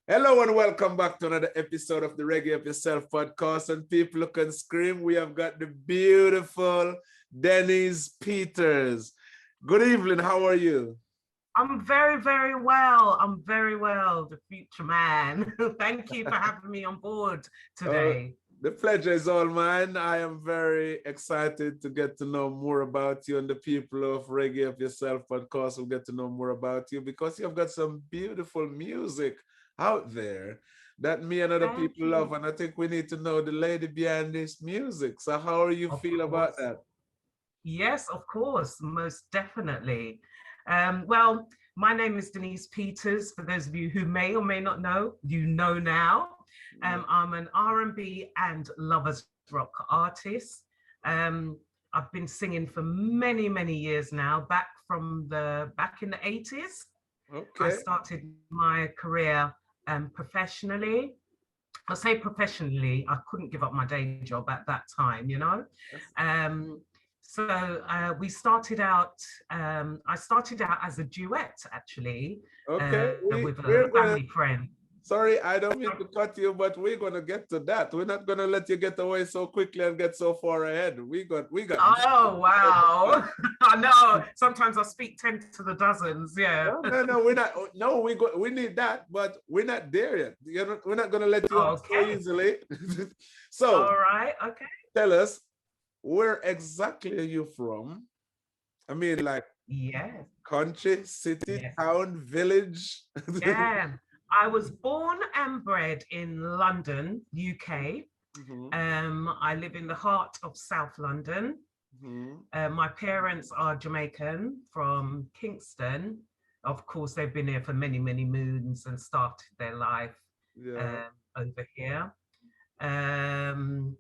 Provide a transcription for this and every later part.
Hello and welcome back to another episode of the Reggae Up Yourself podcast. And people who can scream, we have got the beautiful Deneez Peters. Good evening, how are you? I'm very, very well. I'm very well, the Fuchaman. Thank you for having me on board Uh, today. the pleasure is all mine. I am very excited to get to know more about you, and the people of Reggae Up Yourself podcast will get to know more about you because you've got some beautiful music out there that me and other Thank people love. you. And I think we need to know the lady behind this music. So how are you Of feel about course. that? Yes, of course, most definitely. Well, my name is Deneez Peters. For those of you who may or may not know, you know now. I'm an R&B and lovers rock artist. Um, I've been singing for many, many years now, back in the 80s. I Okay. started my career professionally. I say professionally, I couldn't give up my day job at that time, you know. Yes. Um, we started out, I started out as a duet actually Okay. with a We're gonna family friend. sorry, I don't mean to cut you, but we're gonna get to that. We're not gonna let you get away so quickly and get so far ahead. We got Oh, wow. I know. Sometimes I speak 10 to the dozens. Yeah. no, we're not. No, we need that, but we're not there yet. We're not gonna let you off so Okay. easily. So All right. Okay. tell us, where exactly are you from? I mean, like Yes. country, city, Yes. town, village. Yeah. I was born and bred in London, UK. Mhm, I live in the heart of South London. mhm. My parents are Jamaican from Kingston. Of course, they've been here for many, many moons and started their life Yeah. over here. Um,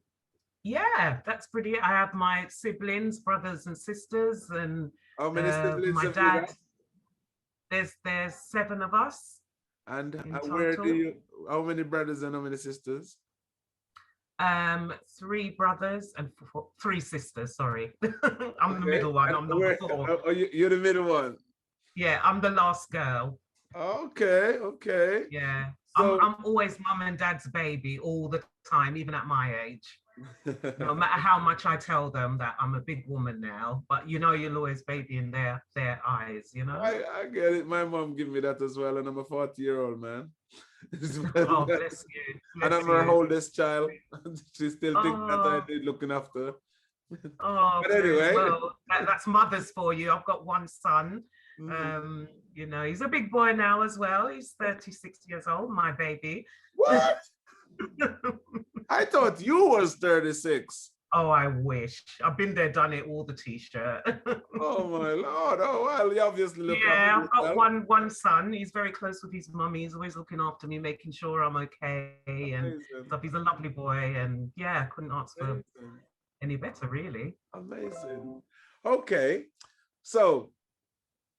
yeah, that's pretty. I have my siblings, brothers and sisters, and How many siblings my have you dad. got? There's seven of us And in where do total. you? How many brothers and how many sisters? Three brothers and three sisters. Sorry, I'm the Okay. middle one. And I'm number where? four. You're the middle one. Yeah, I'm the last girl. Okay. Okay. Yeah, So. I'm always mum and dad's baby all the time, even at my age. No matter how much I tell them that I'm a big woman now, but you know, you'll always baby in their eyes. You know. I get it. My mom give me that as well, and I'm a 40-year-old man. Oh, bless you, And bless I'm her you. oldest child. She still thinks that I Oh, did looking after. oh, But bless. anyway. Well, that's mothers for you. I've got one son. Mhm. You know, he's a big boy now as well. He's 36 years old, my baby. What? I thought you was 36. Oh, I wish. I've been there, done it, all the t-shirt. Oh my Lord. Oh well, you obviously look after Yeah, I've got yourself. one son. He's very close with his mummy. He's always looking after me, making sure I'm okay and Amazing. stuff. He's a lovely boy, and yeah, couldn't ask for Amazing. any better, really. Amazing. Okay. So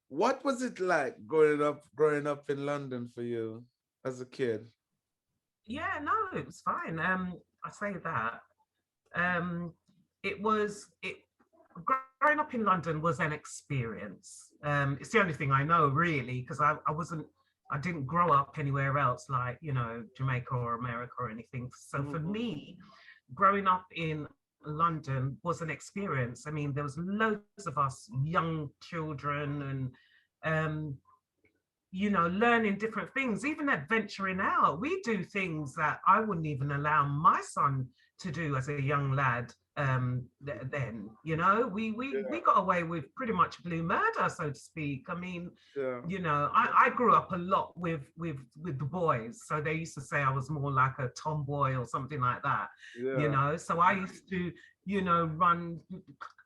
what was it like growing up in London for you as a kid? Yeah, no, it was fine. I say that. Um, it growing up in London was an experience. It's the only thing I know really, because I didn't grow up anywhere else like, you know, Jamaica or America or anything. So for Mhm. me, growing up in London was an experience. I mean, there was loads of us young children and you know, learning different things, even adventuring out. We do things that I wouldn't even allow my son to do as a young lad. Then, you know, we Yeah, got away with pretty much blue murder, so to speak. I mean, yeah, you know, I grew up a lot with the boys, so they used to say I was more like a tomboy or something like that, you yeah, know. So I used to, you know, run,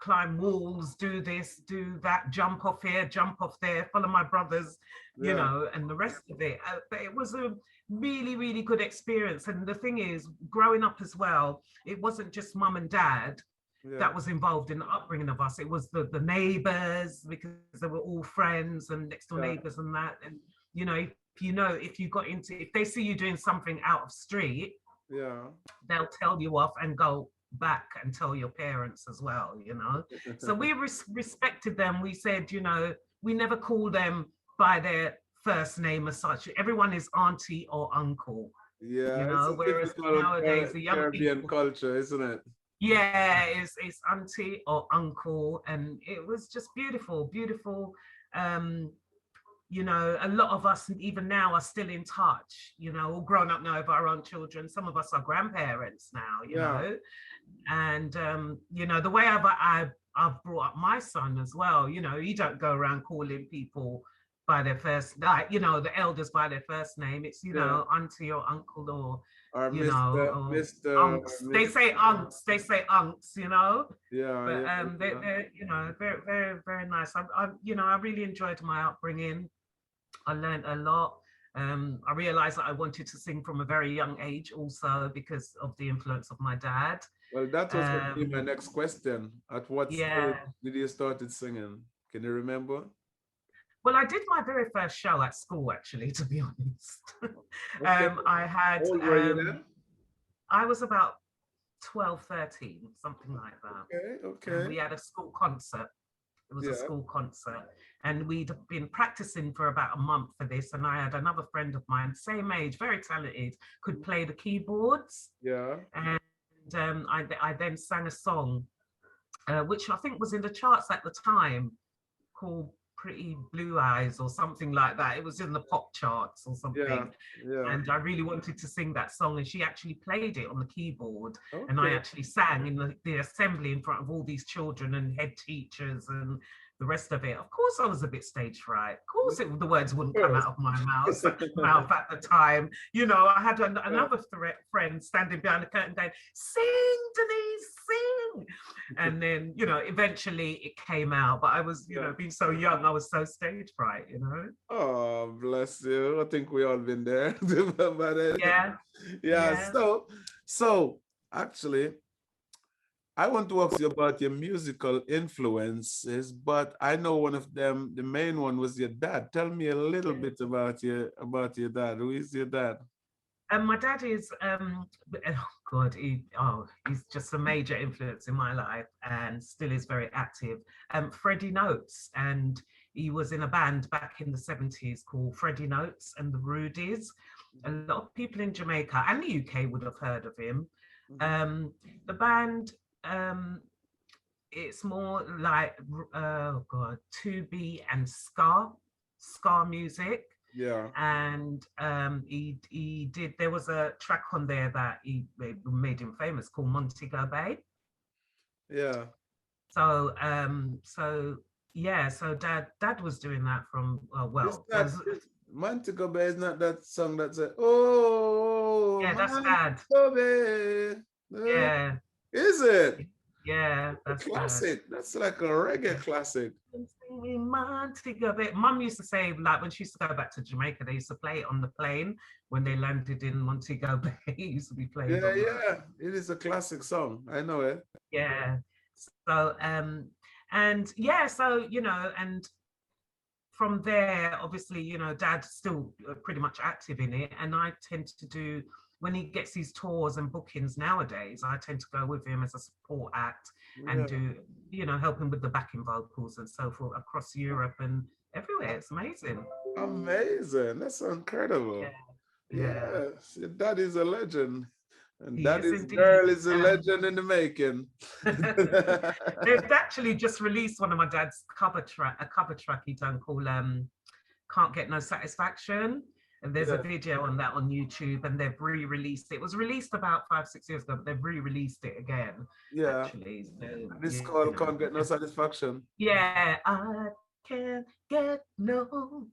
climb walls, do this, do that, jump off here, jump off there, follow my brothers, you yeah, know, and the rest of it. But it was a really, really good experience. And the thing is, growing up as well, it wasn't just mum and dad yeah, that was involved in the upbringing of us. It was the neighbors, because they were all friends and next door yeah, neighbors and that. And you know, if you got into, if they see you doing something out of street, yeah. they'll tell you off and go back and tell your parents as well, you know. So we respected them. We said, you know, we never called them by their first name as such. Everyone is auntie or uncle, Yeah, it's a whereas typical nowadays the young Caribbean people, culture, isn't it? yeah, it's auntie or uncle. And it was just beautiful, beautiful. Um, a lot of us even now are still in touch, all grown up now with our own children. Some of us are grandparents now, Yeah. and the way I've brought up my son as well. You don't go around calling people by their first, like, the elders by their first name. It's, Yeah. auntie or uncle, or Or or Mr. or unks. They Miss. say unks. They say unks. Yeah, But yeah, yeah. they're very, very, very nice. I really enjoyed my upbringing. I learned a lot. I realized that I wanted to sing from a very young age also because of the influence of my dad. Well, that was going to be my Um, next question. At what stage yeah. did you started singing? Can you remember? Well, I did my very first show at school, actually, to be honest. Okay. I How had, old were you then? I was about 12, 13, something like that. Okay, And okay. we had a school concert. It was a Yeah, school concert. And we'd been practicing for about a month for this. And I had another friend of mine, same age, very talented, could play the keyboards. yeah, And I then sang a song, which I think was in the charts at the time, called Pretty Blue Eyes or something like that. It was in the pop charts or yeah, something. yeah. And I really wanted to sing that song. And she actually played it on the keyboard. And I Okay. actually sang in the assembly in front of all these children and head teachers and the rest of it. Of course, I was a bit stage fright. Of course, the words wouldn't come out of my mouth at the time. I had Yeah. another friend standing behind the curtain going, "Sing, Deneez, sing." And then, eventually it came out. But I was, Yeah. being so young, I was so stage fright. Oh, bless you. I think we all been there. But, Yeah, yeah, yeah. so actually, I want to ask you about your musical influences, but I know one of them, the main one was your dad. Tell me a little bit about your dad. Who is your dad? And my dad is, oh God, he's just a major influence in my life and still is very active. Freddie Notes, and he was in a band back in the 70s called Freddie Notes and the Rudies. A lot of people in Jamaica and the UK would have heard of him. Mhm. Um, the band, um, it's more like, oh God, 2B and ska music. Yeah, And he did, there was a track on there that he made him famous called Montego Bay. yeah. So yeah, so dad was doing that from, It's well, not it's Montego Bay is not that song that said, "Oh, yeah, that's dad. Montego Bay." Yeah, Is it? yeah, A that's dad. classic. That's like a reggae Yeah. classic. Montego Bay. Mum used to say, like, when she used to go back to Jamaica, they used to play it on the plane when they landed in Montego Bay. It used to be played Yeah, on that. yeah. It is a classic song. I know it. Yeah. So and yeah, so and from there, obviously, dad's still pretty much active in it. And I tend to do, when he gets these tours and bookings nowadays, I tend to go with him as a support act and Yeah. do, help him with the backing vocals and so forth across Europe and everywhere. It's amazing. Amazing. That's incredible. Yeah. Yeah. Yes, that is a legend. And He that is is indeed. girl is a legend in the making. They've actually just released one of my dad's a cover track he done called Can't Get No Satisfaction. And there's a Yeah, video on that on YouTube, and they've re-released it. It was released about 5, 6 years ago, but they've re-released it again, yeah. actually. So, And it's called Can't Get No Satisfaction. yeah, I can't get no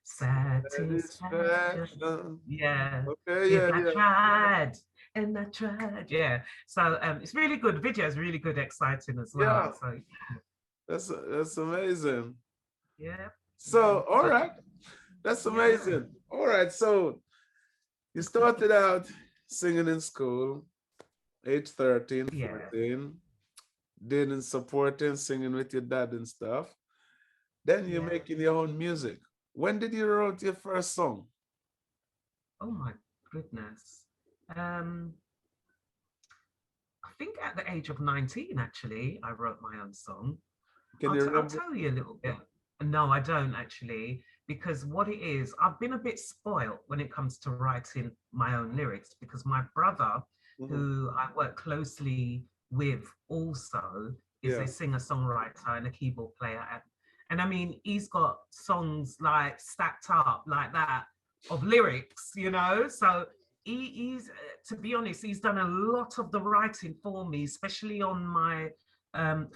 satisfaction. Satisfaction. Yeah, Okay, if yeah, I yeah. tried and I tried. Yeah. So it's really good. Video is really good, exciting as well. Yeah, So that's amazing. yeah, yeah. So, all So right. That's yeah, amazing. All right. So you started out singing in school, age 13, yeah, 14, doing supporting, singing with your dad and stuff. Then you're yeah. making your own music. When did you write your first song? Oh my goodness. Um, I think at the age of 19, actually, I wrote my own song. Can you I'll remember? tell you a little bit. No, I don't actually. because what it is, I've been a bit spoiled when it comes to writing my own lyrics, because my brother, Mm-hmm. who I work closely with also, is a Yeah. singer-songwriter and a keyboard player. And I mean, he's got songs like stacked up like that of lyrics, you know? So he's, to be honest, he's done a lot of the writing for me, especially on my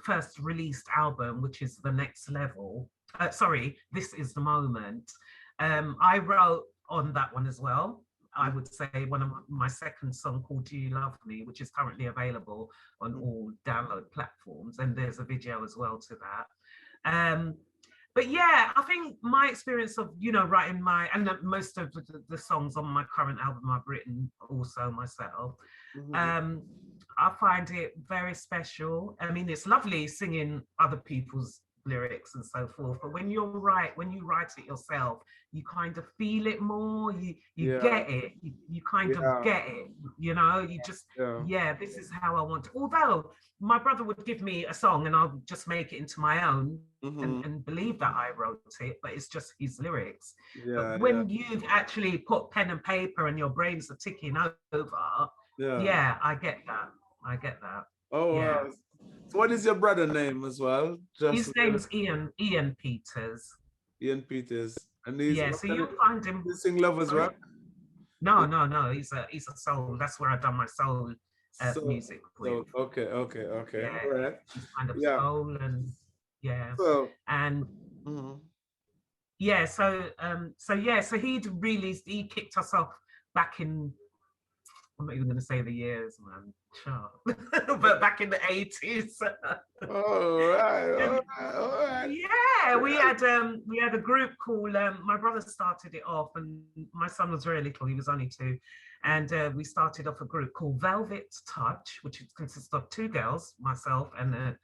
first released album, which is The Next Level. Sorry, This Is the Moment. I wrote on that one as well. I would say one of my second song called Do You Love Me, which is currently available on Mm-hmm. all download platforms. And there's a video as well to that. But yeah, I think my experience of, you know, writing and most of the songs on my current album I've written also myself. Mm-hmm. Um, I find it very special. I mean, it's lovely singing other people's lyrics and so forth, but when you write it yourself, you kind of feel it more. You Yeah. get it. You kind of Yeah. get it. You know, you just, Yeah. yeah, this is how I want it. Although my brother would give me a song and I'll just make it into my own Mm-hmm. and believe that I wrote it, but it's just his lyrics. Yeah. But Yeah. when you've actually put pen and paper and your brains are ticking over, Yeah. yeah, I get that. I get that. Oh, Yeah. wow. So what is your brother name as well? Just His name's Ian Peters. Ian Peters. And he's Yeah, what so kind of you'll find him. he sing lovers Sorry? rock? No. He's a soul. That's where I've done my soul So, music with. so okay. Yeah, All right. he's kind of Yeah. soul and yeah. So, And mhm. yeah, so he kicked us off back in, I'm not even going to say the years, man. Sure. But back in the 80s. All right, And all right, all right. yeah, we had a group called my brother started it off, and my son was very little, he was only 2. And we started off a group called Velvet Touch, which consists of 2 girls, myself and a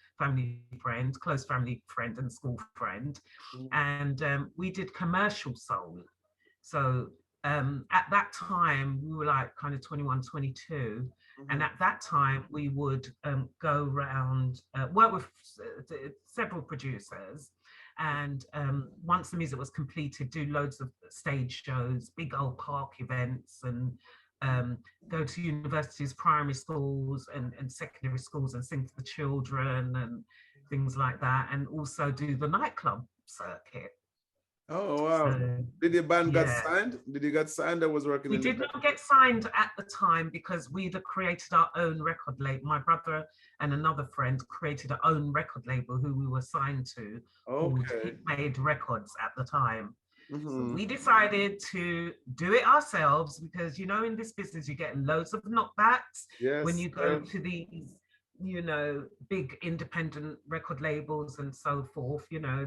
close family friend and school friend. Mhm. And we did commercial soul. So at that time, we were like kind of 21, 22. And Mhm. at that time, we would go around, work with several producers. And once the music was completed, do loads of stage shows, big old park events, and go to universities, primary schools, and secondary schools and sing to the children and things like that. And also do the nightclub circuit. Oh wow. So, Did the band got yeah. signed? Did he get signed or was working We in the did band? not get signed at the time because we'd created our own record label. My brother and another friend created our own record label who we were signed to, called Okay. Hit Made Records at the time. So Mm-hmm. we decided to do it ourselves because, you know, in this business, you get loads of knockbacks when Yes. you go to these, you know, big independent record labels and so forth. You know,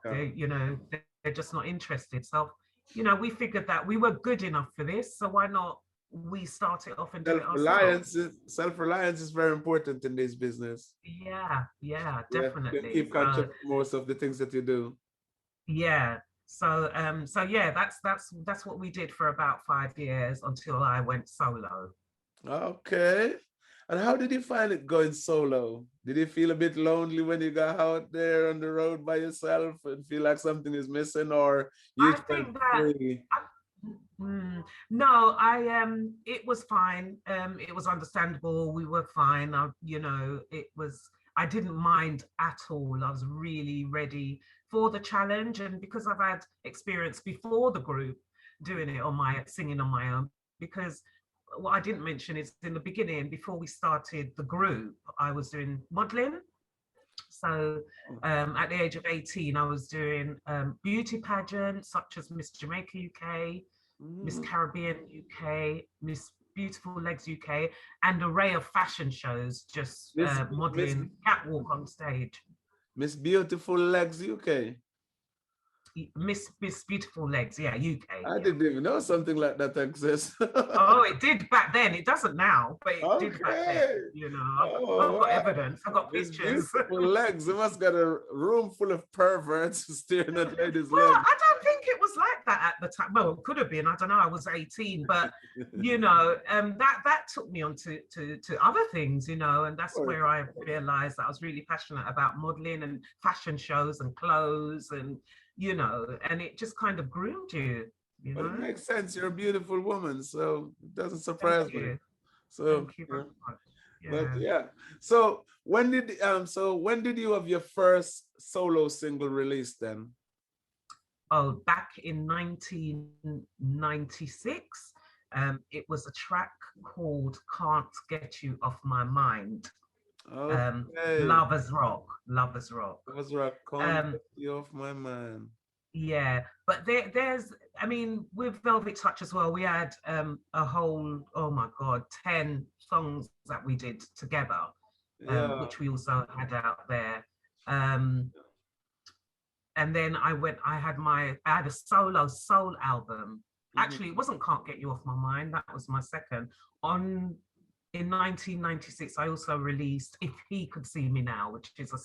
Yeah. they're just not interested. So, you know, we figured that we were good enough for this, so why not we start it off and do it ourselves? Self-reliance is very important in this business. Yeah, Yeah, you can definitely. keep So control of most of the things that you do. yeah. So yeah, that's what we did for about 5 years until I went solo. Okay. And how did you find it going solo? Did you feel a bit lonely when you got out there on the road by yourself and feel like something is missing, or you I felt think that free? no, it was fine. It was understandable. We were fine. I didn't mind at all. I was really ready for the challenge. And because I've had experience before the group doing it singing on my own, because what I didn't mention is in the beginning, before we started the group, I was doing modeling. So at the age of 18, I was doing beauty pageants such as Miss Jamaica UK, Miss Mm. Caribbean UK, Miss Beautiful Legs UK, and array of fashion shows, just Miss Miss modeling catwalk on stage. Miss Beautiful Legs UK. Miss Beautiful Legs, yeah, UK, I yeah. didn't even know something like that exists. Oh, it did back then. It doesn't now, but it did back then. Okay. You know, I've Oh, got wow. evidence. I've got Miss pictures. Beautiful Legs. You must got a room full of perverts staring at ladies' Well, legs. I don't think it was like that at the time. Well, it could have been. I don't know. I was 18, but you know, that took me on to other things, you know, and that's where I realized that I was really passionate about modeling and fashion shows and clothes and you know, and it just kind of groomed you, you But it know. makes sense. You're a beautiful woman, so it doesn't Thank surprise me. you. So, Thank you yeah. very much. But Yeah. yeah. So when did you have your first solo single released then? Oh, back in 1996, it was a track called Can't Get You Off My Mind. Okay. Lovers Rock, Lovers Rock. That was rock. Can't Um, get you off my mind. yeah, but there's, I mean, with Velvet Touch as well, we had a whole, oh my God, 10 songs that we did together, Yeah. which we also had out there. Um, and then I had a solo soul album. Actually, it Mhm. wasn't Can't Get You Off My Mind. That was my second. On In 1996, I also released If He Could See Me Now, which is a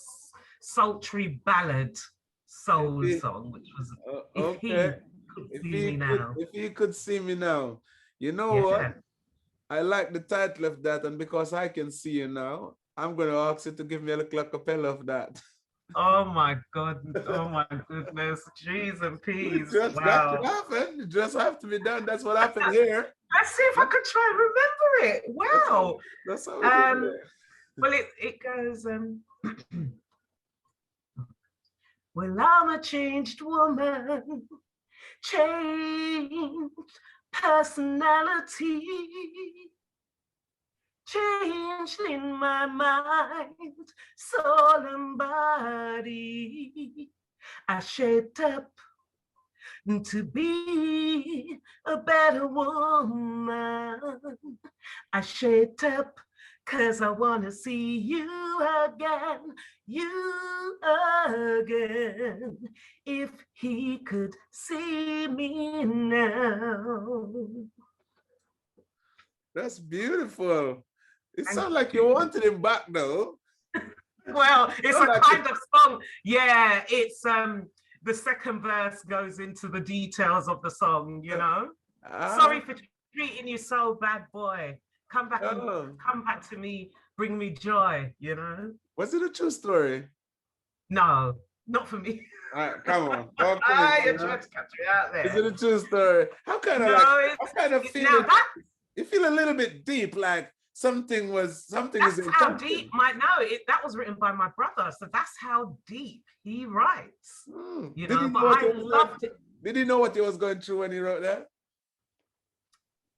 sultry ballad If soul he, song, which was If okay. He Could See Me Now. If he could see me now, you know what? Yeah. I like the title of that, and because I can see you now, I'm gonna ask you to give me a little acapella of that. Oh my God. Oh my goodness. Jeez and It peas. just that should Wow. happen. It just have to be done. That's what happened here. Let's see if I That- could try and remember it. That's how, Wow. that's how we do Um, it. well, it goes, well, I'm a changed woman, changed personality, changed in my mind, soul and body. I shaped up to be a better woman. I shaped up cause I wanna see you again, you again. If he could see me now. That's beautiful. It Thank sounds like you you. wanted him back though. Well, it's Sound a like kind of song. Yeah, it's the second verse goes into the details of the song, you know. ah, Sorry for treating you so bad, boy. Come back and oh. come back to me, bring me joy, you know. Was it a true story? No, not for me. Come on, talk to me, You're man. trying to catch me out Is there. it a true story? No, How kind of now feeling? that You feel a little bit deep, like something is that's in how deep something. my no, that was written by my brother. So that's how deep he writes, Hmm. you Did know. he But know what he I was going? loved it. Did he know what he was going through when he wrote that?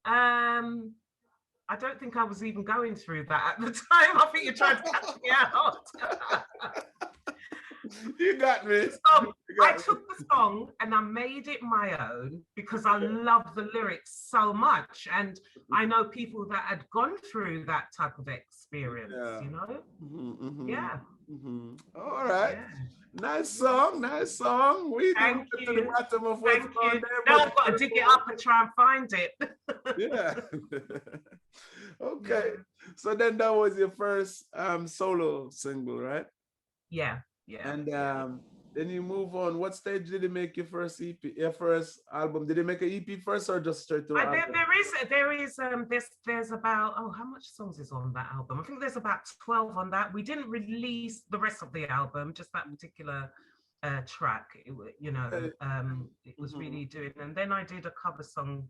Um, I don't think I was even going through that at the time. I think you're trying to catch me out. You got me. So You I got me. took the song and I made it my own because I love the lyrics so much. And I know people that had gone through that type of experience, Yeah. you know? Mm-hmm, Yeah, mm-hmm. All right. yeah. Nice song. Nice song. We didn't Thank get to the you. bottom of what's Thank going you. there, Now but I've got to dig it up and try and find it. yeah. Okay. Yeah. So then that was your first solo single, right? Yeah, yeah, And yeah. then you move on. What stage did you make your first EP, your first album? Did you make an EP first or just straight to an album? There's about, oh, how much songs is on that album? I think there's about 12 on that. We didn't release the rest of the album, just that particular track. You know, Okay. it was Mhm. really doing. And then I did a cover song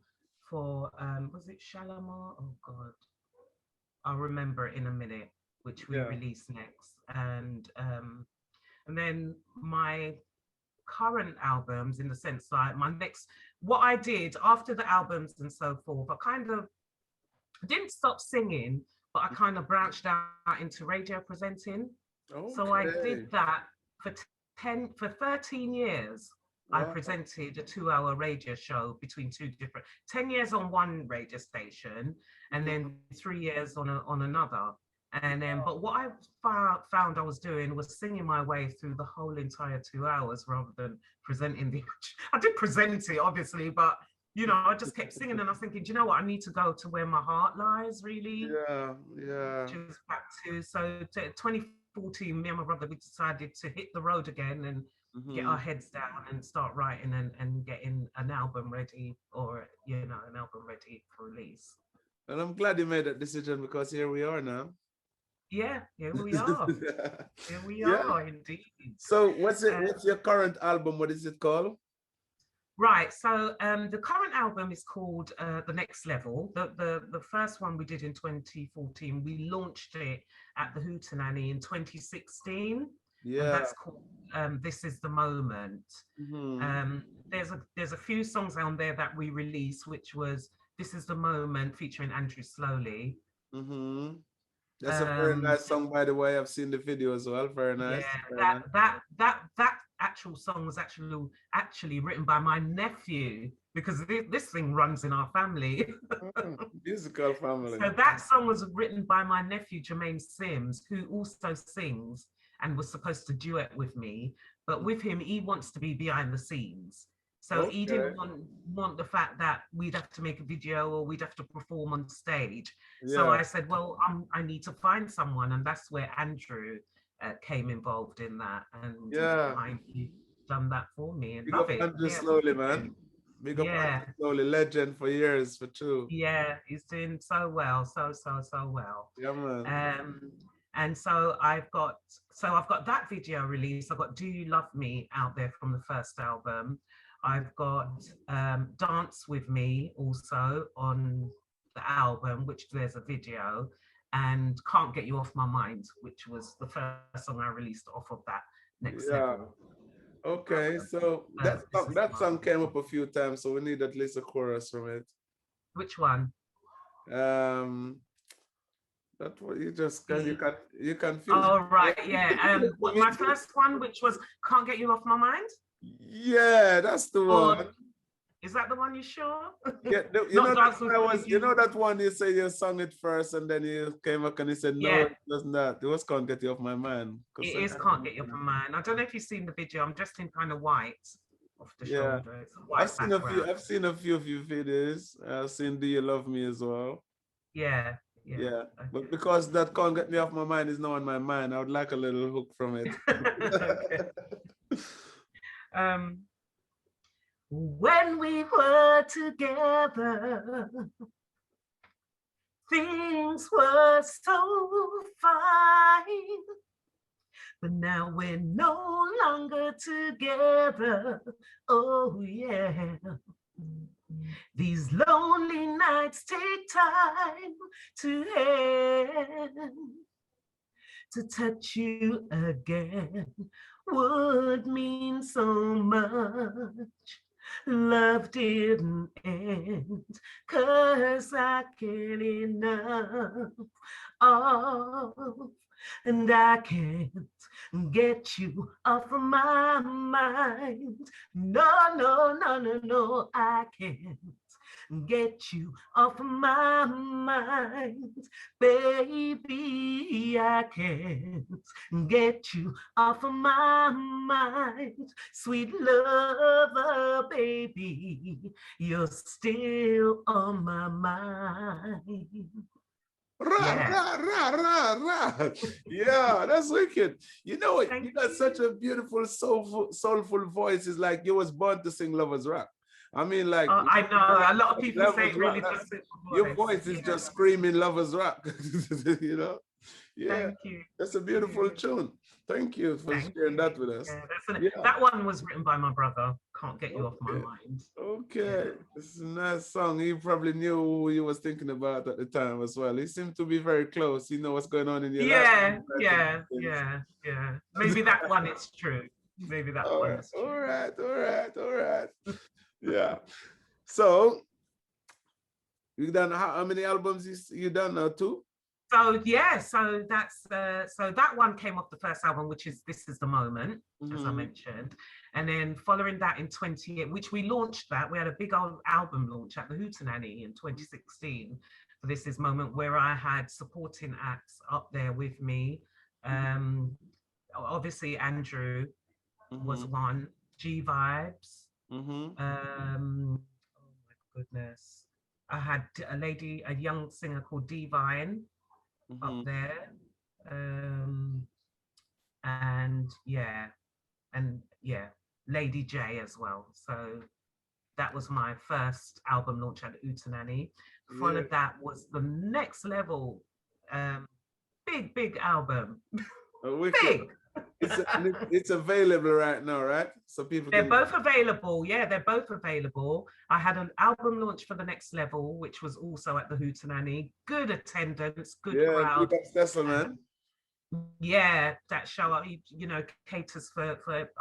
for was it Shalamar? Oh God, I'll remember it in a minute, which we Yeah. released next. And then my current albums, in the sense like my next, what I did after the albums and so forth, I kind of didn't stop singing, but I kind of branched out into radio presenting. So I did Okay. that for 13 years. I Wow. presented a 2-hour radio show between two different 10 years on one radio station and Mhm. then 3 years on another. And then, but what I found I was doing was singing my way through the whole entire 2 hours rather than presenting the. I did present it, obviously, but you know, I just kept singing and I was thinking, do you know what? I need to go to where my heart lies, really, Yeah. Yeah. which is back to 2014. Me and my brother, we decided to hit the road again and get our Mhm. heads down and start writing and getting an album ready, or you know, an album ready for release. And I'm glad you made that decision because here we are now. Yeah, here we are. Here we Yeah. are indeed. So what's it? Uh, What's your current album? What is it called? right. So the current album is called The Next Level. The first one we did in 2014. We launched it at the Hootenanny in 2016, and Yeah. that's called This Is the Moment. Mm-hmm. Um, there's a few songs on there that we released, which was This Is the Moment featuring Andrew Slowly. Mm-hmm. That's a very Um, nice song, by the way. I've seen the video as well. Very Yeah, nice. Very that nice. that actual song was actually written by my nephew because this thing runs in our family. Musical family. So that song was written by my nephew Jermaine Sims, who also sings and was supposed to duet with me. But with him, he wants to be behind the scenes. So he Okay. didn't want the fact that we'd have to make a video or we'd have to perform on stage. So Yeah. I said, well, I need to find someone, and that's where Andrew came involved in that, and he's Yeah. kindly done that for me, and Big love up it. Andrew Yeah, Slowly, thank you. man. Big up Yeah, Andrew Slowly. Legend for years, for true. yeah, he's doing so well, so well. Yeah, man. Um, and I've got that video release. I've got Do You Love Me out there from the first album. I've got Dance With Me also on the album, which there's a video, and Can't Get You Off My Mind, which was the first song I released off of that Next Yeah. Level Okay. So This Is the that song Moment. came up a few times, so we need at least a chorus from it. Which one? Um, that what you just can The you confuse Oh me. right, yeah. What my first one, which was Can't Get You Off My Mind? Yeah, that's the Or one. is that the one you sure? Yeah, you know Not that Dance one With Me. you know that one you say you sung it first and then you came back and you said no, Yeah, it was not. It was Can't Get You Off My Mind. it Because is Can't Get You Off My Mind. I don't know if you've seen the video. I'm dressed in kind of white off the yeah. shoulder. It's a white background. I've seen a few of your videos. I've seen Do You Love Me as well. Yeah, yeah. Yeah. But Okay. because that Can't Get Me Off My Mind is now on my mind, I would like a little hook from it. Okay. Um, when we were together, things were so fine. But now we're no longer together. Oh, yeah. These lonely nights take time to end. To touch you again would mean so much. Love didn't end, 'cause I can't enough of, and I can't get you off of my mind. No, no, no, no, no, I can't get you off of my mind. Baby, I can't get you off of my mind. Sweet lover, baby, you're still on my mind. Ra, Yeah. ra, ra, ra, ra. Yeah, that's wicked. You know what? Thank You got such you. a beautiful, soulful voice. It's like you was born to sing Lovers Rock. I mean, like I know. A lot of people say Lovers it Rock. really does fit my Your voice. voice is Yeah. just screaming Lovers Rock. You know? Yeah, Thank you. that's a beautiful tune. Thank you for Thank sharing you. that with us. Yeah, Yeah. that one was written by my brother. Can't get you off my Okay. mind. Yeah. Okay. This is a nice song. He probably knew who you was thinking about at the time as well. He seemed to be very close. You know what's going on in your life. Yeah, yeah, yeah, yeah. Maybe that one is true. Maybe that All one right, is all true. right, all right, all right. Yeah. So you done how many albums you done now? Two? So yeah, so that one came off the first album, which is This Is the Moment, as I Mm-hmm. mentioned. And then following that in 20, which we launched that, we had a big old album launch at the Hootenanny in 2016 for This Is Moment, where I had supporting acts up there with me. Um, Obviously Andrew Mm-hmm. was one, G Vibes. Mm-hmm. Oh my goodness. I had a young singer called Divine up Mm-hmm. there. Um, and yeah, Lady J as well. So that was my first album launch at Utanani. Yeah. Followed that was the next level. Um, big album. Wicked. Big. It's available right now, right? So people They're can. both available. Yeah, they're both available. I had an album launch for The Next Level, which was also at the Hootenanny. Good attendance, good Yeah, big crowd. up Cecil, Uh, man. yeah, that show up, caters for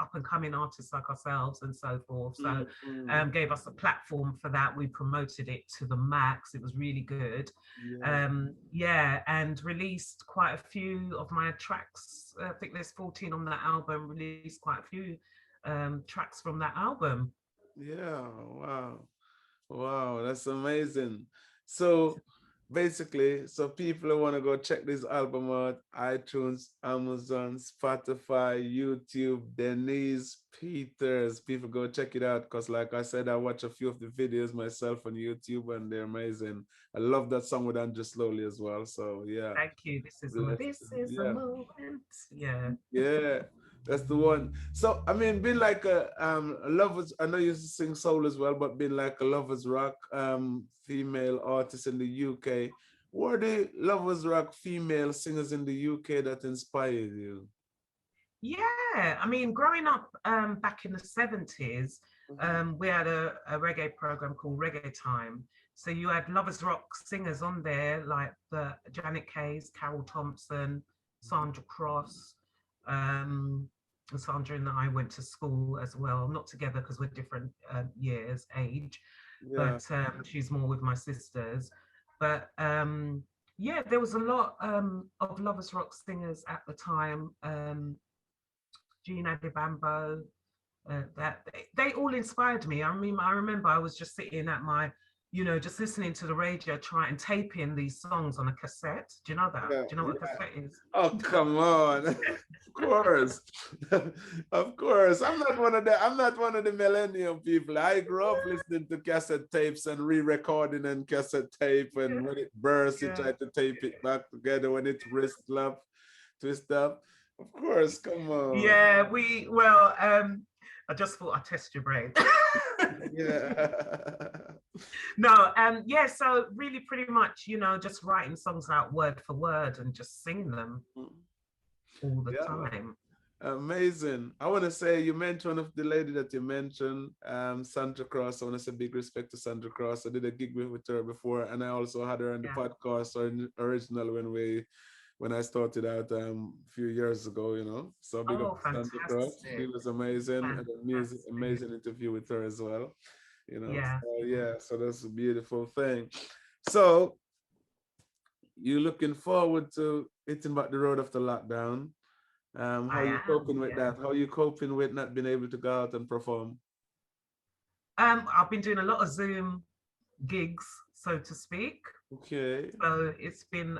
up and coming artists like ourselves and so forth. So Mm. gave us a platform for that. We promoted it to the max. It was really good. Yeah. Yeah, and released quite a few of my tracks. I think there's 14 on that album, released quite a few tracks from that album. Yeah. Wow. Wow, that's amazing. So basically, so people who want to go check this album out, iTunes, Amazon, Spotify, YouTube, Deneez Peters. People go check it out because like I said, I watch a few of the videos myself on YouTube and they're amazing. I love that song with Andrew Slowly as well. So yeah. Thank you. This is Blessed. a Yeah. moment. Yeah. Yeah, that's the one. So I mean, being like a lovers. I know you used to sing soul as well, but being like a lovers rock female artist in the UK. Were the lovers rock female singers in the UK that inspired you? Yeah, I mean, growing up back in the 70s, Mhm. we had a reggae program called Reggae Time. So you had lovers rock singers on there like the Janet Kays, Carol Thompson, Sandra Cross. Um, and Sandra and I went to school as well, not together because we're different years, age, Yeah, but she's more with my sisters. But yeah, there was a lot of lovers rock singers at the time. Gina DeBambo, that they all inspired me. I mean, I remember I was just sitting at my, just listening to the radio, trying and taping these songs on a cassette. Do you know that? yeah, Do you know what a yeah. cassette is? Oh, come on. Of course. Of course. I'm not one of the millennium people. I grew up listening to cassette tapes and re-recording and cassette tape. And when it bursts, you Yeah. try to tape it back together. When it twist up. Of course, come on. Yeah, well, I just thought I'd test your brain. Yeah. No, yeah, so really pretty much, just writing songs out word for word and just singing them all the Yeah. time. Amazing. I want to say you mentioned one of the lady that you mentioned, Sandra Cross. I want to say big respect to Sandra Cross. I did a gig with her before, and I also had her on the Yeah. podcast original when I started out a few years ago. So big up Oh, to Sandra Cross. She fantastic. was amazing, and a music Fantastic. amazing interview with her as well. Yeah. So yeah, so that's a beautiful thing. So you looking forward to hitting back the road after lockdown? How I you am, coping with yeah. that? How you coping with not being able to go out and perform? I've been doing a lot of Zoom gigs, so to speak. Okay. So it's been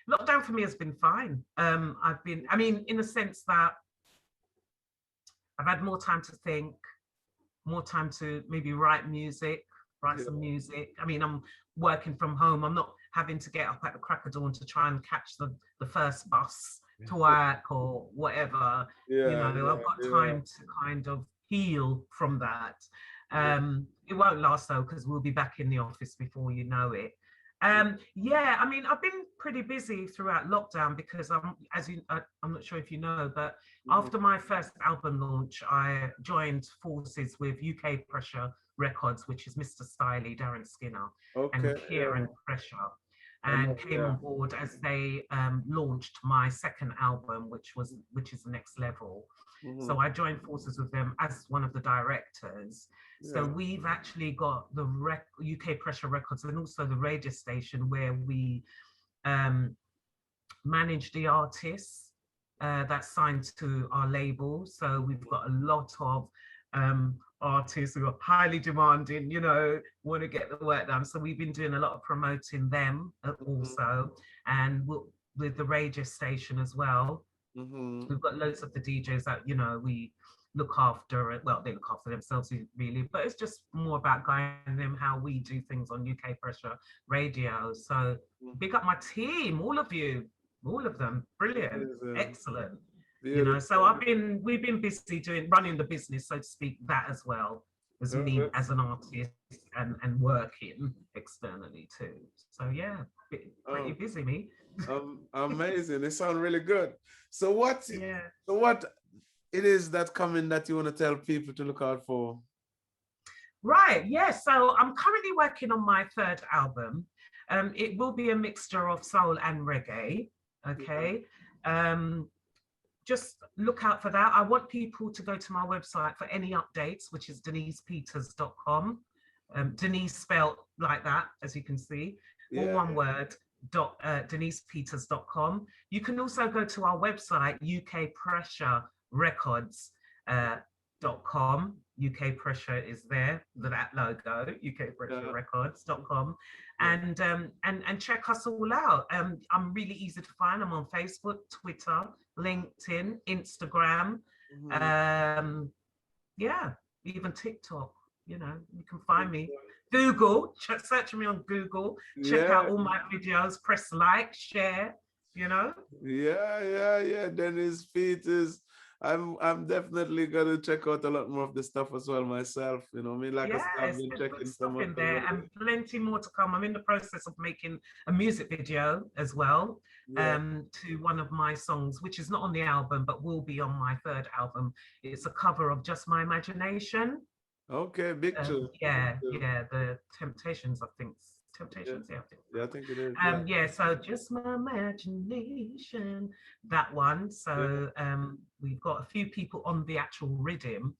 lockdown for me has been fine. I mean, in the sense that I've had more time to think, more time to maybe write Yeah. some music. I mean, I'm working from home. I'm not having to get up at the crack of dawn to try and catch the first bus to work or whatever. Yeah, I've got yeah, time to kind of heal from that. yeah. It won't last though, because we'll be back in the office before you know it. Yeah, I mean, I've been pretty busy throughout lockdown because I'm not sure if you know, but Mhm. after my first album launch, I joined forces with UK Pressure Records, which is Mr. Styley, Darren Skinner, Okay, and yeah. Kieran Pressure, I and know, came yeah. on board as they launched my second album, which is the Next Level. Hmm. So I joined forces with them as one of the directors. So Yeah. we've actually got the UK Pressure Records and also the radio station where we um, manage the artists that's signed to our label. So we've got a lot of artists who are highly demanding, want to get the work done. So we've been doing a lot of promoting them also, and with the radio station as well. Hmm. We've got loads of the DJs that we look after. Well, they look after themselves really, but it's just more about guiding them how we do things on UK Pressure Radio. So big up my team, all of you, all of them, brilliant, Amazing. excellent. So Beautiful. we've been busy running the business, so to speak, that as well as me That's as an artist and working, externally too. So yeah, pretty Oh, busy me. amazing. It sounds really good. So what, Yeah. so what it is that coming that you want to tell people to look out for? Right, yeah. So I'm currently working on my third album. It will be a mixture of soul and reggae. Yeah. Okay. Um, just look out for that. I want people to go to my website for any updates, which is deneezepeters.com. Deneez spelled like that, as you can see, all Yeah. one word, deneezepeters.com. You can also go to our website, ukpressurerecords.com. UK Pressure is there, that logo, Yeah. ukpressurerecords.com, Yeah. and check us all out. I'm really easy to find. I'm on Facebook, Twitter, LinkedIn, Instagram, Mhm. um, yeah, even TikTok. You know, you can find me. Google, search me on Google. Check out Yeah. all my videos. Press like, share. You know. Yeah. Deneez Peters. I'm definitely gonna check out a lot more of the stuff as well myself. You know, I mean, like I Yeah, said, I've it's been good checking some stuff of in them there and already. plenty more to come. I'm in the process of making a music video as well, Yeah. to one of my songs, which is not on the album, but will be on my third album. It's a cover of Just My Imagination. Okay, big tune. Big tune. The Temptations, I think. Yeah. Temptations, yeah, I think. Yeah, I think it is. Yeah. Yeah, so Just My Imagination, that one. Yeah. So we've got a few people on the actual rhythm,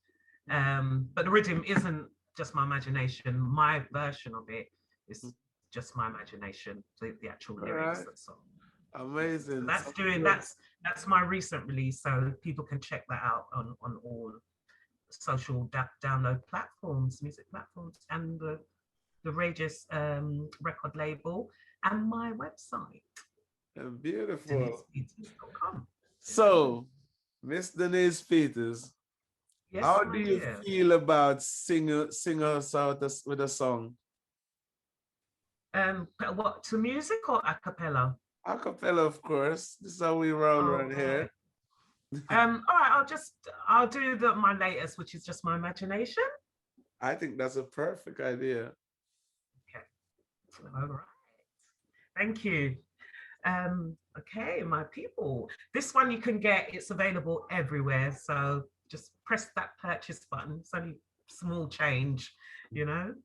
but the rhythm isn't just my imagination. My version of it is just my imagination, the actual All lyrics right. and so on. Yeah. So Amazing. that's Sounds doing good. that's my recent release. So people can check that out on all social download platforms, music platforms, and the Rageous record label and my website, Beautiful. deneezepeters.com. So, Miss Deneez Peters, Yes, how do my you dear. feel about sing us out with a song? What, to music or a cappella? A cappella, of course. This is how we roll All right here. right. All right, I'll do my latest, which is Just My Imagination. I think that's a perfect idea. Okay. All right. Thank you. Okay, my people. This one you can get, it's available everywhere. So just press that purchase button. It's only small change, you know.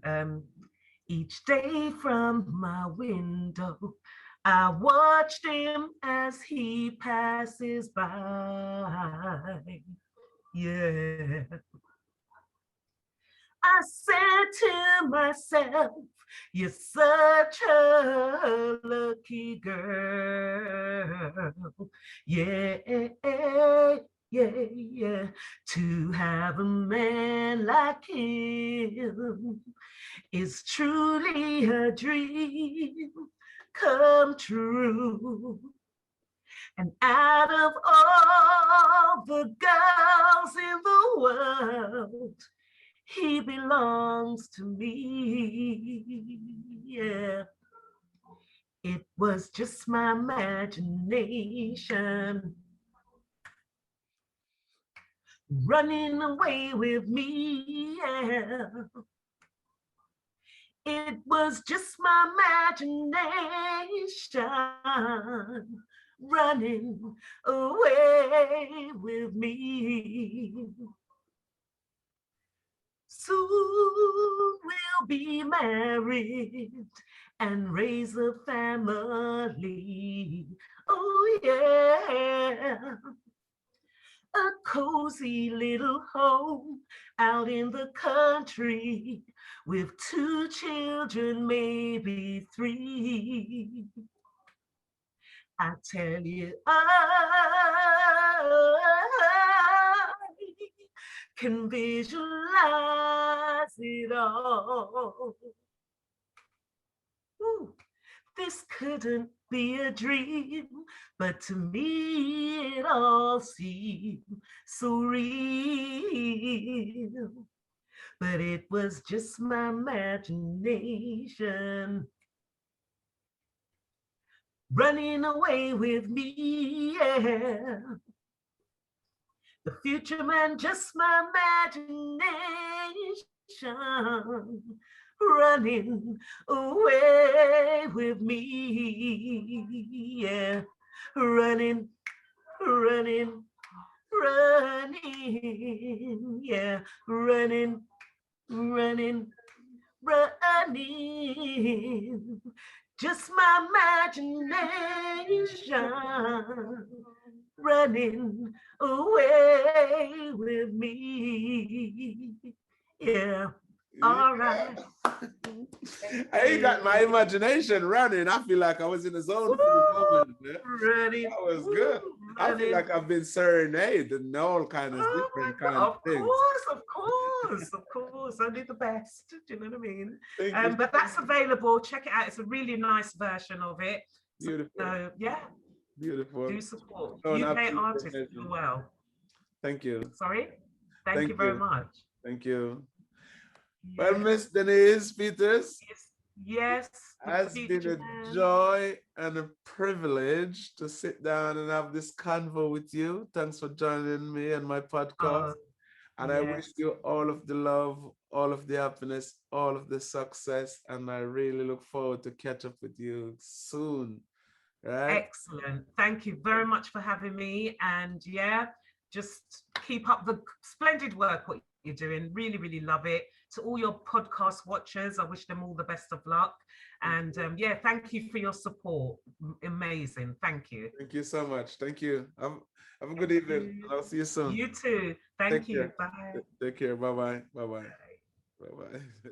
Um, each day from my window, I watched him as he passes by. Yeah. I said to myself, you're such a lucky girl. Yeah, yeah. To have a man like him is truly a dream come true. And out of all the girls in the world, he belongs to me. Yeah. It was just my imagination running away with me. Yeah. It was just my imagination running away with me. Soon we'll be married and raise a family. Oh, yeah. A cozy little home out in the country with 2 children, maybe 3. I tell you, I can visualize it all. Ooh, this couldn't be a dream, but to me it all seemed so real. But it was just my imagination running away with me. Yeah. The future man, just my imagination running away with me. Yeah, running, running, running. Yeah, running, running, running. Just my imagination running away with me. Yeah, all right. I ain't got my imagination running. I feel like I was in the zone for the Woo, moment. Man. running, That was good. woo, I feel running. like I've been serenaded and all kinds of Oh my different God, kind of of things. course, of course, of course. Only the best. Do you know what I mean? Thank you. But that's available. Check it out. It's a really nice version of it. Beautiful. So yeah, Beautiful. do support So an UK absolute artists pleasure. as well. Thank you. Sorry. Thank you Thank very you. much. Thank you. Well, Yeah. Miss Deneez Peters, Yes. Yes. The has been a Fuchaman. joy and a privilege to sit down and have this convo with you. Thanks for joining me on my podcast. Oh, And I wish yes. you all of the love, all of the happiness, all of the success. And I really look forward to catch up with you soon. Right? Excellent. Thank you very much for having me. And yeah, just keep up the splendid work what you're doing. Really, really love it. To all your podcast watchers, I wish them all the best of luck. And yeah, thank you for your support. Amazing. Thank you. Thank you so much. Thank you. Have a good Thank evening. you. And I'll see you soon. You too. Thank Take you. care. Bye. Take care. Bye bye. Bye bye. Bye. Bye bye.